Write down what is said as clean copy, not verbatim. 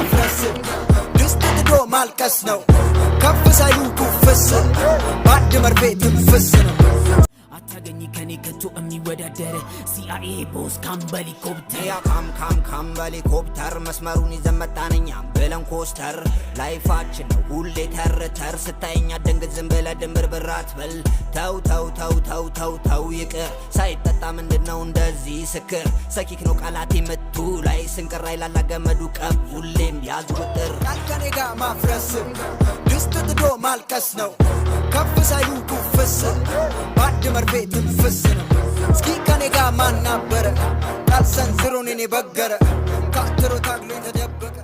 ማፍረስ ድስት ጥዶ ማልቀስ ነው ከፍ ሳይሉ ኩፍስ ባንድ መርፌ ትንፍስ ነው አታገኝ ከኔ ከቶ የሚወዳደር ሲአይኤ ቦስ ካምበሊኮፕተር ያ ካምበሊኮፕተር መስመሩን ይዘመጣነኛ ብለን ኮስተር ላይፋችን ነው ሁሌ ተርተር ስታየኛ ደንግጥ ዝም ብለህ ድንብርብር አትበል ተው ተው ተው ተው ተው ተው ይቅር ሳይጠጣ ምንድነው እንደዚህ ስክር ሰኪክ ነው ቃላት ምቱ ላይ ስንቅር ይላል ገመዱ ቀብ ሁሌም ያዝ ቁጥር ከኔ ጋር ማፍረስ ድስት ጥዶ ማልቀስ ነው ከፍ ሳይሉ ኩፍስ ባንድ መርፌ ትንፍስ ነው እስኪ ከኔ ጋር ማናበረ ቃል ሰንዝሮን እኔ በገረ ካትሮ ታግሎኝ ተደበቀ